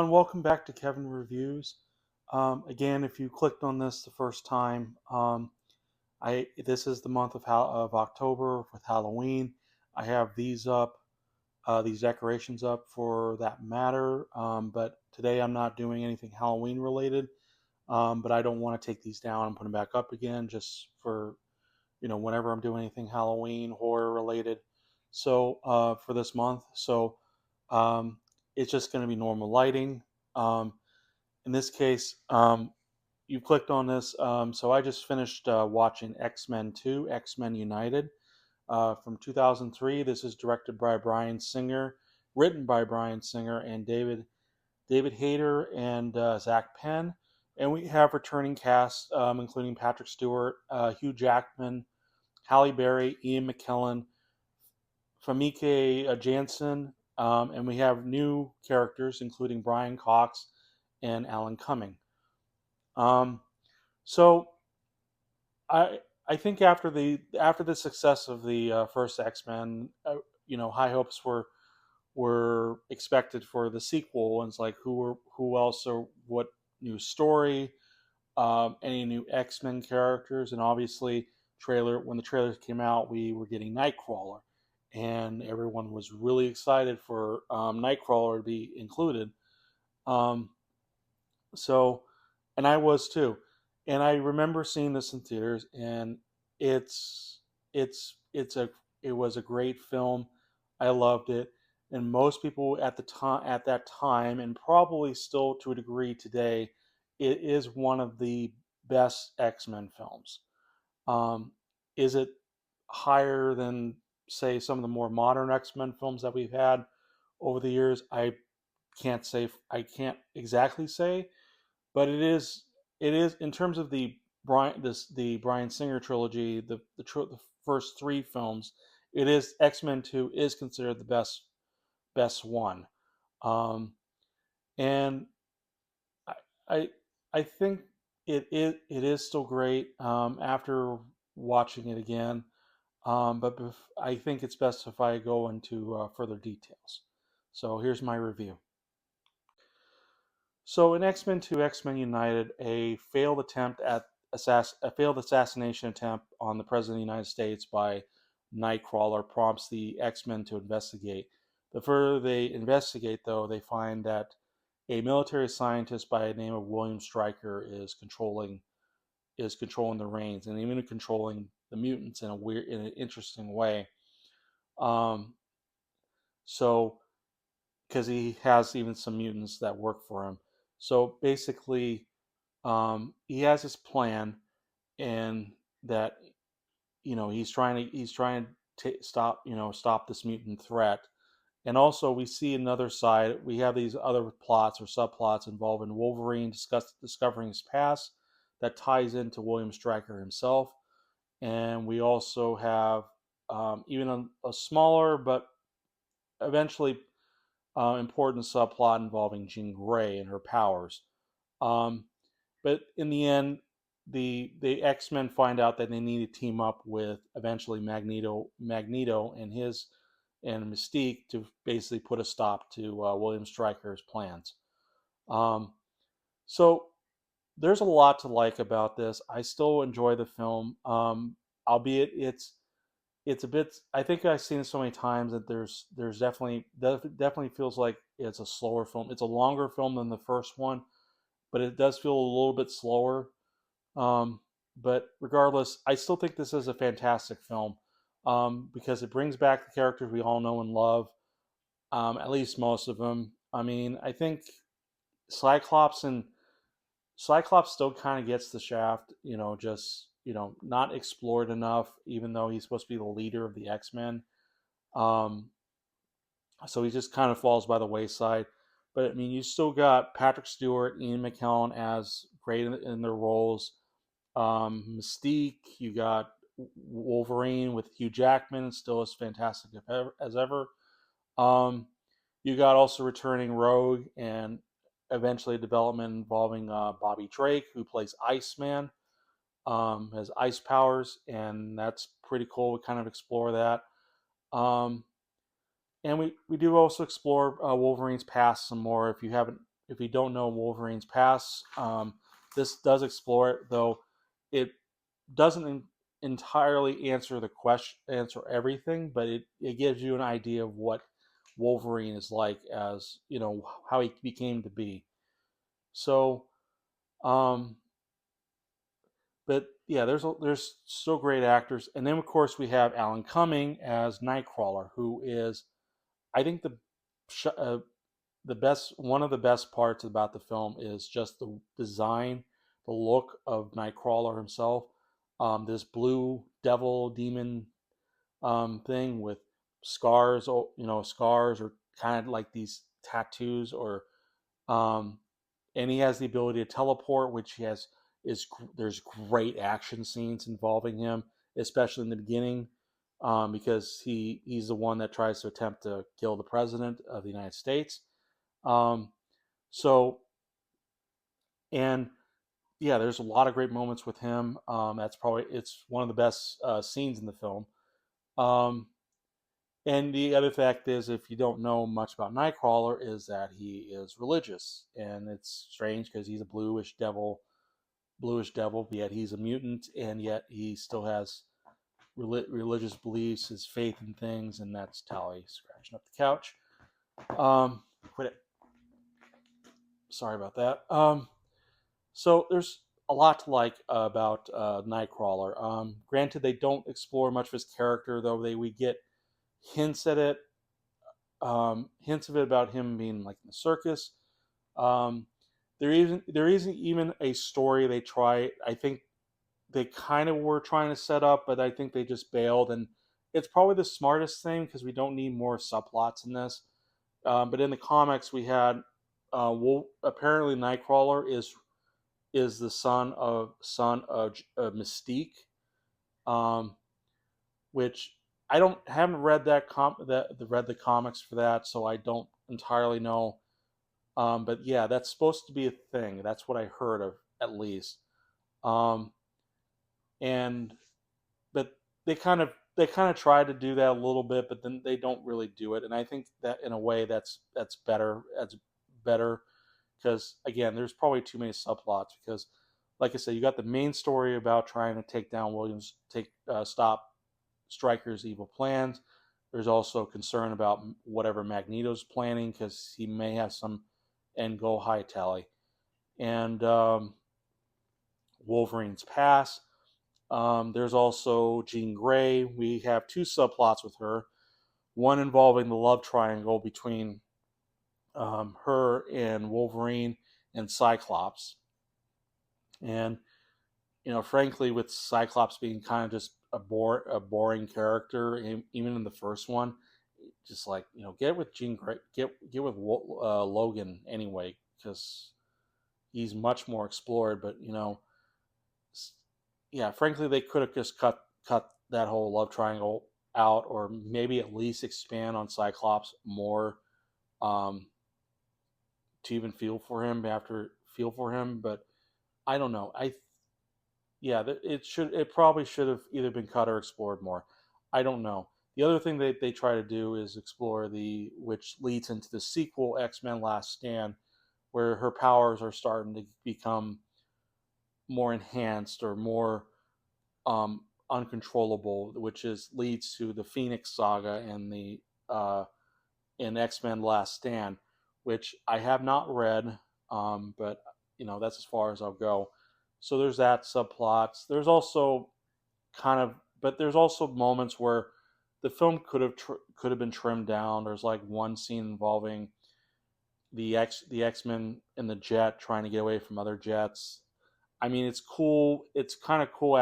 everyone, welcome back to Kevin Reviews. Again, if you clicked on this the first time, I this is the month of October with Halloween. I have these up, these decorations up for that matter. But today I'm not doing anything Halloween related. But I don't want to take these down and put them back up again, just for whenever I'm doing anything Halloween horror related. So for this month, um, it's just going to be normal lighting. Um, in this case, you clicked on this. So I just finished watching X-Men 2, X-Men United from 2003. This is directed by Bryan Singer, written by Bryan Singer and David Hayter and Zach Penn. And we have returning cast, including Patrick Stewart, Hugh Jackman, Halle Berry, Ian McKellen, Famke Janssen, and we have new characters, including Brian Cox and Alan Cumming. Um, so I I think after the success of the first X Men, high hopes were expected for the sequel. And it's like who else or what new story, any new X Men characters, and obviously when the trailers came out, we were getting Nightcrawler, and everyone was really excited for Nightcrawler to be included. Um, so, and I was too. And I remember seeing this in theaters, and it's it's a it was a great film. I loved it, and most people at that time, and probably still to a degree today, it is one of the best X Men films. Um, is it higher than, say, some of the more modern X Men films that we've had over the years? I can't say. I can't exactly say, but it is in terms of the Bryan Singer trilogy, the first three films. It is X-Men 2 is considered the best one. um, and I I, I think it is still great after watching it again. But I think it's best if I go into further details. So here's my review. So in X Men 2, X Men United, a failed assassination attempt on the President of the United States by Nightcrawler prompts the X Men to investigate. The further they investigate, though, they find that a military scientist by the name of William Stryker is controlling the reins, and even controlling the mutants in an interesting way. Um, so because he has even some mutants that work for him. So basically, he has his plan, and that he's trying to stop this mutant threat. And also, we see another side. We have these other plots or subplots involving Wolverine discovering his past that ties into William Stryker himself. And we also have even a smaller but eventually important subplot involving Jean Grey and her powers. Um, but in the end, the X Men find out that they need to team up with eventually Magneto and Mystique to basically put a stop to William Stryker's plans. Um, so there's a lot to like about this. I still enjoy the film, albeit it's a bit. I think I've seen it so many times that there's definitely feels like it's a slower film. It's a longer film than the first one, but it does feel a little bit slower. Um, but regardless, I still think this is a fantastic film, because it brings back the characters we all know and love, at least most of them. I mean, I think Cyclops and Cyclops still kind of gets the shaft, just not explored enough, even though he's supposed to be the leader of the X Men. Um, so he just kind of falls by the wayside. But I mean, you still got Patrick Stewart, Ian McKellen as great in their roles. Mystique, you got Wolverine with Hugh Jackman, still as fantastic as ever. Um, you got also returning Rogue, and eventually development involving Bobby Drake, who plays Iceman, has ice powers, and that's pretty cool. We kind of explore that. Um, and we do also explore Wolverine's past some more. if you don't know Wolverine's past, this does explore it, though it doesn't entirely answer the question, answer everything, but it gives you an idea of what Wolverine is like, as you know, how he became to be. So, um, but yeah, there's still great actors, and then of course we have Alan Cumming as Nightcrawler, who is, I think, the best, one of the best parts about the film is just the design, the look of Nightcrawler himself. This blue devil demon thing with scars, scars, or kind of like these tattoos, or um, and he has the ability to teleport, which he has is there's great action scenes involving him, especially in the beginning, because he's the one that tries to attempt to kill the president of the United States. Um, so and yeah, there's a lot of great moments with him. That's probably it's one of the best scenes in the film. Um, and the other fact is, if you don't know much about Nightcrawler, is that he is religious, and it's strange because he's a bluish devil, but yet he's a mutant, and yet he still has religious beliefs, his faith in things, and that's Tally scratching up the couch. Quit it. Sorry about that. So there's a lot to like about Nightcrawler. Granted, they don't explore much of his character, though we get hints at it, hints of it about him being like in the circus. Um, there isn't even a story they try. I think they kind of were trying to set up, but I think they just bailed, and it's probably the smartest thing because we don't need more subplots in this. But in the comics, we had apparently Nightcrawler is the son of Mystique, um, which I don't haven't read read the comics for that, so I don't entirely know. But yeah, that's supposed to be a thing. That's what I heard of, at least. Um, and but they kind of try to do that a little bit, but then they don't really do it. And I think that in a way that's better. That's better because again, there's probably too many subplots because, like I said, you got the main story about trying to take down Williams, stop Stryker's evil plans. There's also concern about whatever Magneto's planning because he may have some end goal high tally, and Wolverine's past. There's also Jean Grey. We have two subplots with her. One involving the love triangle between her and Wolverine and Cyclops. And frankly, with Cyclops being kind of just a boring character, even in the first one, just like get with Jean Grey, get with Logan anyway, because he's much more explored. But yeah, frankly, they could have just cut that whole love triangle out, or maybe at least expand on Cyclops more, um, to even feel for him. But I don't know. Yeah, it probably should have either been cut or explored more. I don't know. The other thing they try to do is explore which leads into the sequel, X-Men Last Stand, where her powers are starting to become more enhanced or more uncontrollable, which leads to the Phoenix Saga and the in X-Men Last Stand, which I have not read, but that's as far as I'll go. So there's that subplots. There's also moments where the film could have been trimmed down. There's like one scene involving the X-Men in the jet trying to get away from other jets. I mean, it's cool. It's kind of cool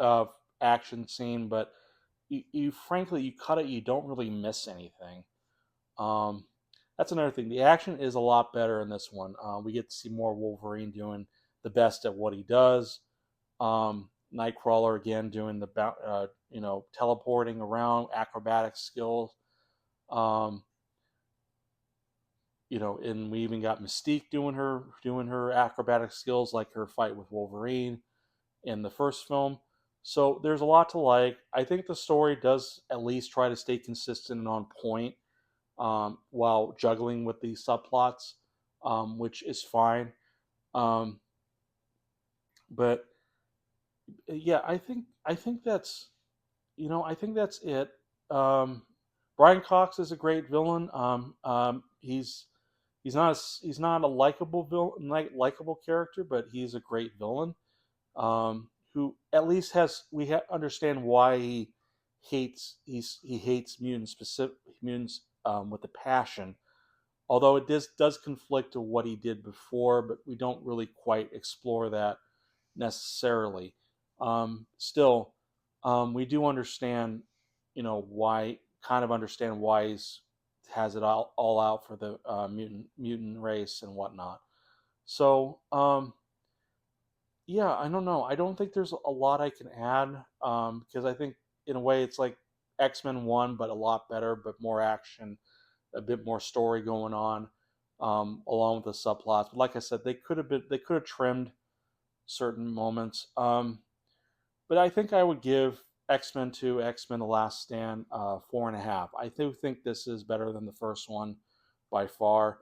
uh, action scene, but you frankly you cut it, you don't really miss anything. Um, that's another thing. The action is a lot better in this one. We get to see more Wolverine doing the best at what he does. Nightcrawler again doing teleporting around, acrobatic skills. Um, and we even got Mystique doing her acrobatic skills, like her fight with Wolverine in the first film. So there's a lot to like. I think the story does at least try to stay consistent and on point, while juggling with these subplots. which is fine. Um, but yeah, I think that's I think that's it. Um, Brian Cox is a great villain. He's not a likable villain, like likable character, but he's a great villain. Who at least has understand why he hates mutants with a passion. Although it does conflict with what he did before, but we don't really quite explore that necessarily. Still, we do understand, why kind of understand why he's has it all out for the mutant race and whatnot. So yeah, I don't know. I don't think there's a lot I can add because I think in a way it's like X-Men 1, but a lot better, but more action, a bit more story going on, along with the subplots. But like I said, they could have trimmed certain moments. But I think I would give X-Men 2, X-Men: The Last Stand 4.5. I do think this is better than the first one by far.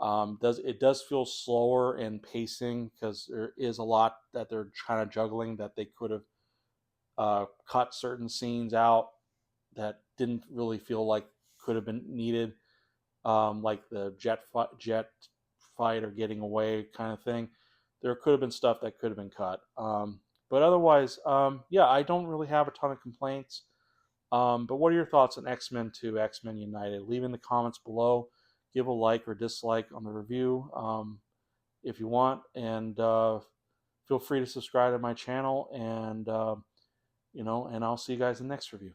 Does feel slower in pacing because there is a lot that they're kind of juggling that they could have cut certain scenes out that didn't really feel like could have been needed, like the jet fight or getting away kind of thing. There could have been stuff that could have been cut. But otherwise, yeah, I don't really have a ton of complaints. But what are your thoughts on X-Men 2, X-Men United? Leave in the comments below. Give a like or dislike on the review if you want. And feel free to subscribe to my channel. And, and I'll see you guys in the next review.